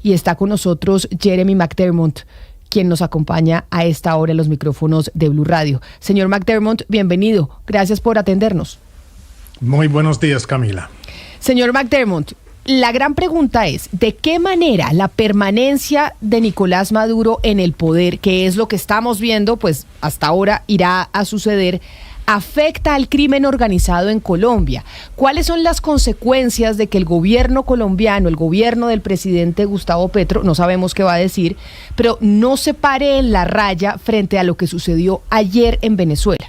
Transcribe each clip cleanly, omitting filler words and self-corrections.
y está con nosotros Jeremy McDermott, quien nos acompaña a esta hora en los micrófonos de Blue Radio. Señor McDermott, bienvenido. Gracias por atendernos. Muy buenos días, Camila. Señor McDermott, la gran pregunta es, ¿de qué manera la permanencia de Nicolás Maduro en el poder, que es lo que estamos viendo, pues hasta ahora irá a suceder, afecta al crimen organizado en Colombia? ¿Cuáles son las consecuencias de que el gobierno colombiano, el gobierno del presidente Gustavo Petro, no sabemos qué va a decir, pero no se pare en la raya frente a lo que sucedió ayer en Venezuela?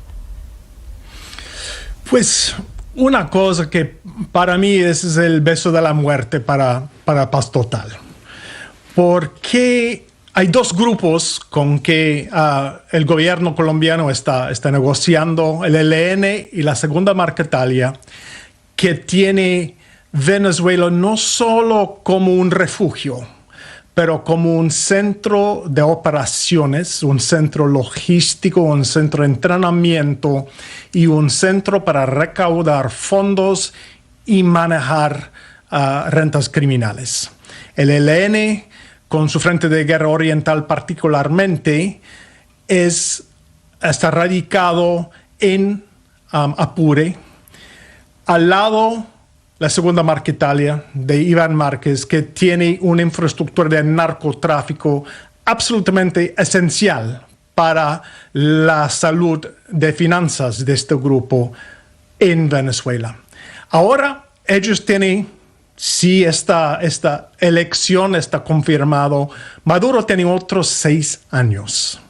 Pues una cosa que para mí ese es el beso de la muerte para paz total. Porque hay dos grupos con que el gobierno colombiano está negociando, el ELN y la Segunda Marquetalia, que tiene Venezuela no solo como un refugio, pero como un centro de operaciones, un centro logístico, un centro de entrenamiento y un centro para recaudar fondos y manejar rentas criminales. El ELN, con su Frente de Guerra Oriental particularmente, está radicado en Apure, al lado la Segunda Marquetalia de Iván Márquez, que tiene una infraestructura de narcotráfico absolutamente esencial para la salud de finanzas de este grupo en Venezuela. Ahora ellos tienen, si esta elección está confirmado, Maduro tiene otros 6 años.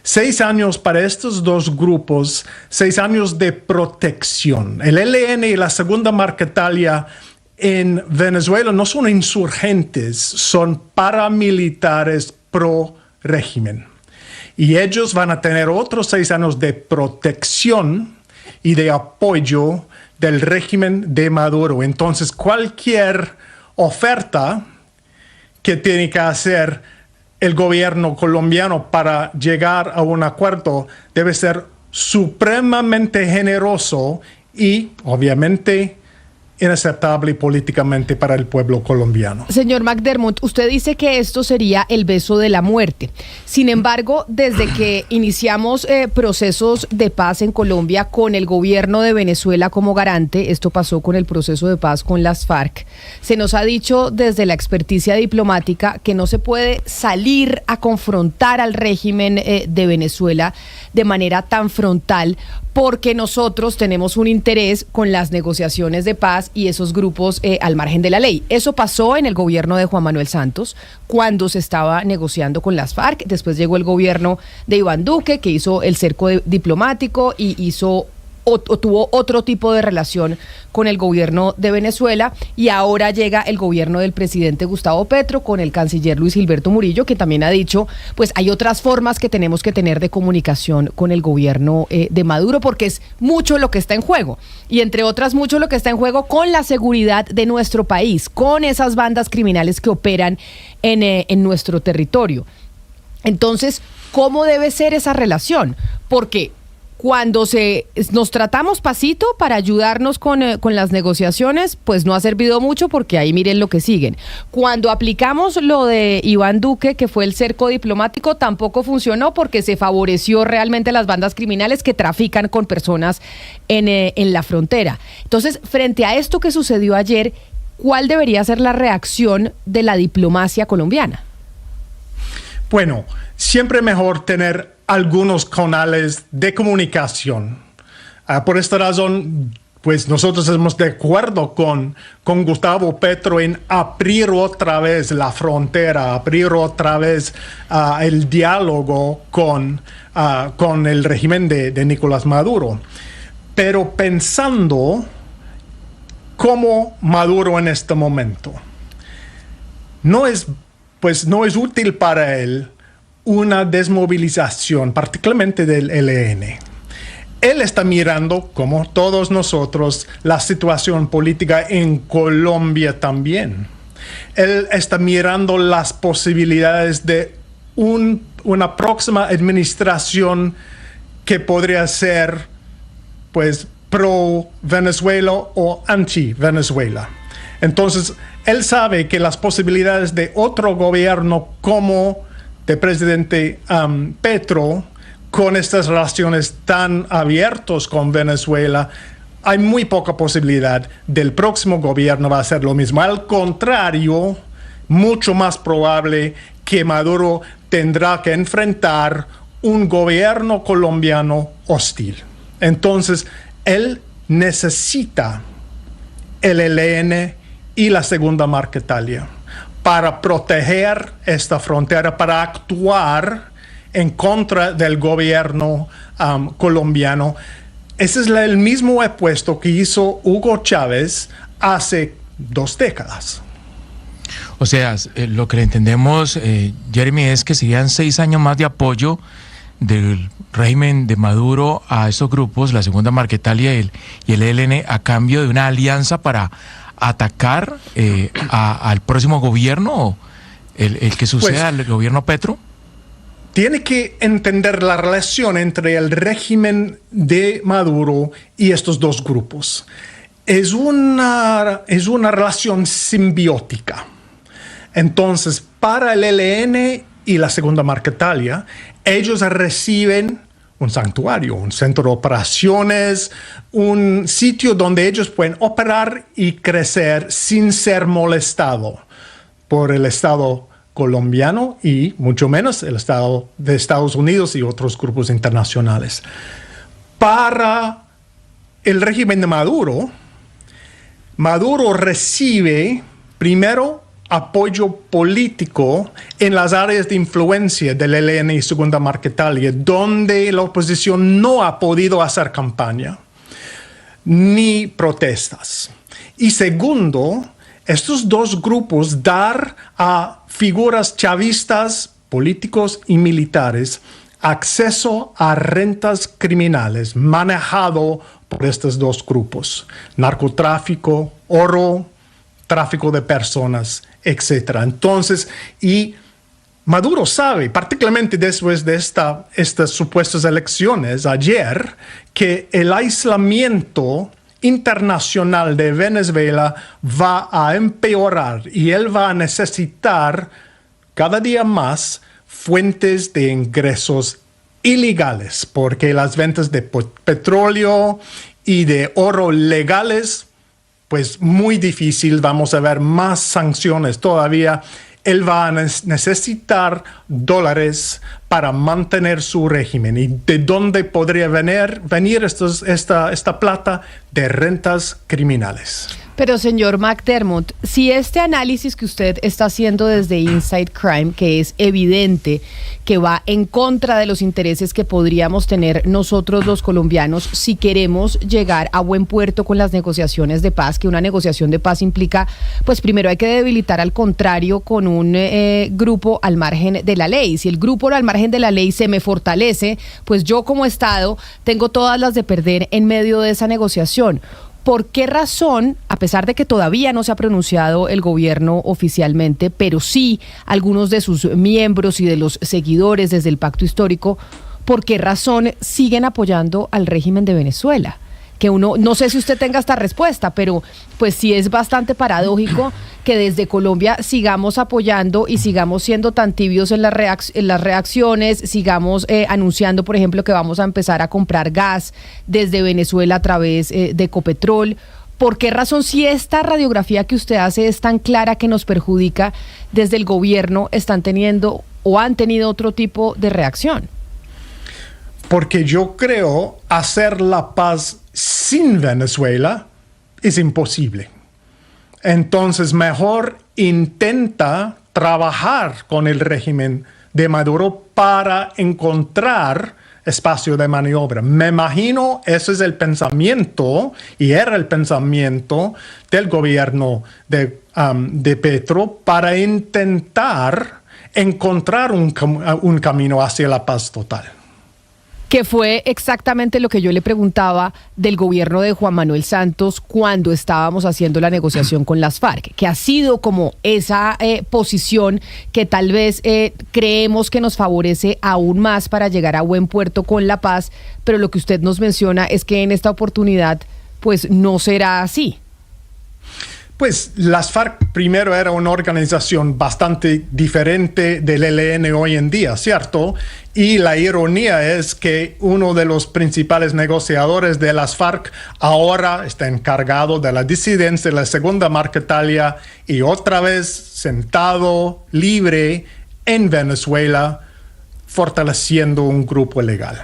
6 años para estos dos grupos, 6 años de protección. El ELN y la Segunda Marquetalia en Venezuela no son insurgentes, son paramilitares pro régimen. Y ellos van a tener otros 6 años de protección y de apoyo del régimen de Maduro. Entonces, cualquier oferta que tiene que hacer el gobierno colombiano para llegar a un acuerdo debe ser supremamente generoso y, obviamente, inaceptable políticamente para el pueblo colombiano. Señor McDermott, usted dice que esto sería el beso de la muerte. Sin embargo, desde que iniciamos procesos de paz en Colombia con el gobierno de Venezuela como garante, esto pasó con el proceso de paz con las FARC, se nos ha dicho desde la experticia diplomática que no se puede salir a confrontar al régimen de Venezuela de manera tan frontal, porque nosotros tenemos un interés con las negociaciones de paz y esos grupos al margen de la ley. Eso pasó en el gobierno de Juan Manuel Santos, cuando se estaba negociando con las FARC. Después llegó el gobierno de Iván Duque, que hizo el cerco diplomático y tuvo otro tipo de relación con el gobierno de Venezuela, y ahora llega el gobierno del presidente Gustavo Petro con el canciller Luis Gilberto Murillo, que también ha dicho, pues hay otras formas que tenemos que tener de comunicación con el gobierno de Maduro, porque es mucho lo que está en juego, y entre otras mucho lo que está en juego con la seguridad de nuestro país, con esas bandas criminales que operan en nuestro territorio. Entonces, ¿cómo debe ser esa relación? Porque cuando nos tratamos pasito para ayudarnos con las negociaciones, pues no ha servido mucho, porque ahí miren lo que siguen. Cuando aplicamos lo de Iván Duque, que fue el cerco diplomático, tampoco funcionó, porque se favoreció realmente a las bandas criminales que trafican con personas en la frontera. Entonces, frente a esto que sucedió ayer, ¿cuál debería ser la reacción de la diplomacia colombiana? Bueno, siempre mejor tener algunos canales de comunicación. Por esta razón, pues nosotros estamos de acuerdo con Gustavo Petro en abrir otra vez la frontera, abrir otra vez el diálogo con el régimen de Nicolás Maduro. Pero pensando como Maduro en este momento, no es útil para él una desmovilización, particularmente del ELN. Él está mirando, como todos nosotros, la situación política en Colombia también. Él está mirando las posibilidades de una próxima administración que podría ser, pues, pro-Venezuela o anti-Venezuela. Entonces, él sabe que las posibilidades de otro gobierno como del presidente Petro, con estas relaciones tan abiertas con Venezuela, hay muy poca posibilidad del próximo gobierno va a hacer lo mismo. Al contrario, mucho más probable que Maduro tendrá que enfrentar un gobierno colombiano hostil. Entonces, él necesita el ELN y la Segunda Marquetalia para proteger esta frontera, para actuar en contra del gobierno colombiano. Ese es el mismo opuesto que hizo Hugo Chávez hace 2 décadas. O sea, lo que le entendemos, Jeremy, es que serían 6 años más de apoyo del régimen de Maduro a estos grupos, la Segunda Marquetalia y el ELN, a cambio de una alianza para atacar al próximo gobierno, el que suceda al gobierno Petro. Tiene que entender la relación entre el régimen de Maduro y estos dos grupos. Es una relación simbiótica. Entonces, para el ELN y la Segunda Marquetalia, ellos reciben un santuario, un centro de operaciones, un sitio donde ellos pueden operar y crecer sin ser molestado por el Estado colombiano y mucho menos el Estado de Estados Unidos y otros grupos internacionales. Para el régimen de Maduro, Maduro recibe primero apoyo político en las áreas de influencia del ELN y Segunda Marquetalia, donde la oposición no ha podido hacer campaña ni protestas. Y segundo, estos dos grupos dar a figuras chavistas, políticos y militares acceso a rentas criminales manejado por estos dos grupos: narcotráfico, oro, tráfico de personas, etc. Entonces, y Maduro sabe, particularmente después de estas supuestas elecciones ayer, que el aislamiento internacional de Venezuela va a empeorar y él va a necesitar cada día más fuentes de ingresos ilegales, porque las ventas de petróleo y de oro legales, pues muy difícil, vamos a ver más sanciones todavía. Él va a necesitar dólares para mantener su régimen. ¿Y de dónde podría venir esta plata? De rentas criminales. Pero señor McDermott, si este análisis que usted está haciendo desde Inside Crime, que es evidente que va en contra de los intereses que podríamos tener nosotros los colombianos si queremos llegar a buen puerto con las negociaciones de paz, que una negociación de paz implica, pues primero hay que debilitar al contrario con un grupo al margen de la ley. Si el grupo al margen de la ley se me fortalece, pues yo como Estado tengo todas las de perder en medio de esa negociación. ¿Por qué razón, a pesar de que todavía no se ha pronunciado el gobierno oficialmente, pero sí algunos de sus miembros y de los seguidores desde el Pacto Histórico, por qué razón siguen apoyando al régimen de Venezuela? Que uno, no sé si usted tenga esta respuesta, pero pues sí es bastante paradójico que desde Colombia sigamos apoyando y sigamos siendo tan tibios en las reacciones, sigamos anunciando, por ejemplo, que vamos a empezar a comprar gas desde Venezuela a través de Ecopetrol. ¿Por qué razón, si esta radiografía que usted hace es tan clara que nos perjudica, desde el gobierno están teniendo o han tenido otro tipo de reacción? Porque yo creo hacer la paz sin Venezuela es imposible. Entonces, mejor intenta trabajar con el régimen de Maduro para encontrar espacio de maniobra. Me imagino ese es el pensamiento, y era el pensamiento del gobierno de Petro, para intentar encontrar un camino hacia la paz total. Que fue exactamente lo que yo le preguntaba del gobierno de Juan Manuel Santos cuando estábamos haciendo la negociación con las FARC, que ha sido como esa posición que tal vez creemos que nos favorece aún más para llegar a buen puerto con la paz, pero lo que usted nos menciona es que en esta oportunidad pues no será así. Pues las FARC primero era una organización bastante diferente del ELN hoy en día, ¿cierto? Y la ironía es que uno de los principales negociadores de las FARC ahora está encargado de la disidencia de la Segunda Marquetalia y otra vez sentado libre en Venezuela, fortaleciendo un grupo ilegal.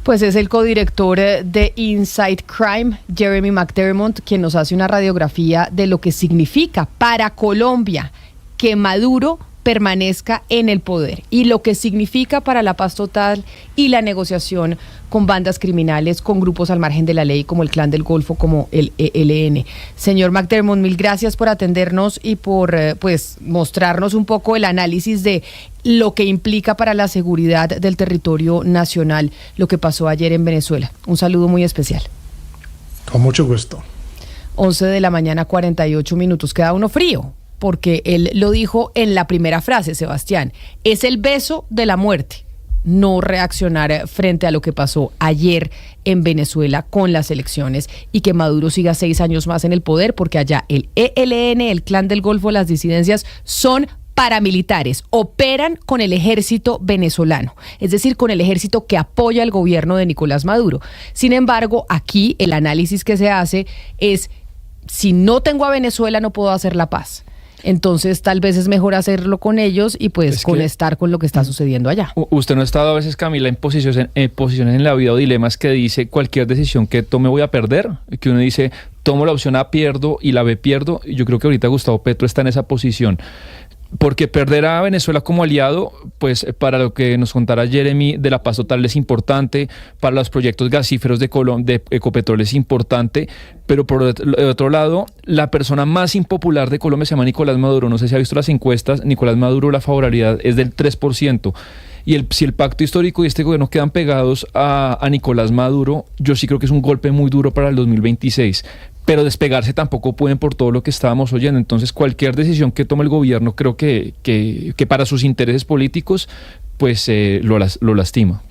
Pues es el codirector de Inside Crime, Jeremy McDermott, quien nos hace una radiografía de lo que significa para Colombia que Maduro permanezca en el poder y lo que significa para la paz total y la negociación con bandas criminales, con grupos al margen de la ley como el Clan del Golfo, como el ELN. Señor McDermott, mil gracias por atendernos y por pues mostrarnos un poco el análisis de lo que implica para la seguridad del territorio nacional lo que pasó ayer en Venezuela. Un saludo muy especial. Con mucho gusto. 11 de la mañana, 48 minutos. Queda uno frío, porque él lo dijo en la primera frase, Sebastián. Es el beso de la muerte, no reaccionar frente a lo que pasó ayer en Venezuela con las elecciones y que Maduro siga 6 años más en el poder, porque allá el ELN, el Clan del Golfo, las disidencias son paramilitares, operan con el ejército venezolano, es decir, con el ejército que apoya al gobierno de Nicolás Maduro. Sin embargo, aquí el análisis que se hace es, si no tengo a Venezuela no puedo hacer la paz. Entonces tal vez es mejor hacerlo con ellos y pues estar con lo que está sucediendo allá. Usted no ha estado a veces, Camila, en posiciones en la vida o dilemas que dice cualquier decisión que tome voy a perder, que uno dice tomo la opción A pierdo y la B pierdo. Yo creo que ahorita Gustavo Petro está en esa posición. Porque perder a Venezuela como aliado, pues para lo que nos contará Jeremy de la paz total es importante, para los proyectos gasíferos de Ecopetrol es importante, pero por otro lado, la persona más impopular de Colombia se llama Nicolás Maduro. No sé si ha visto las encuestas, Nicolás Maduro la favorabilidad es del 3%. Y si el pacto histórico y este gobierno quedan pegados a Nicolás Maduro, yo sí creo que es un golpe muy duro para el 2026. Pero despegarse tampoco pueden por todo lo que estábamos oyendo. Entonces, cualquier decisión que tome el gobierno, creo que para sus intereses políticos, pues lo lastima.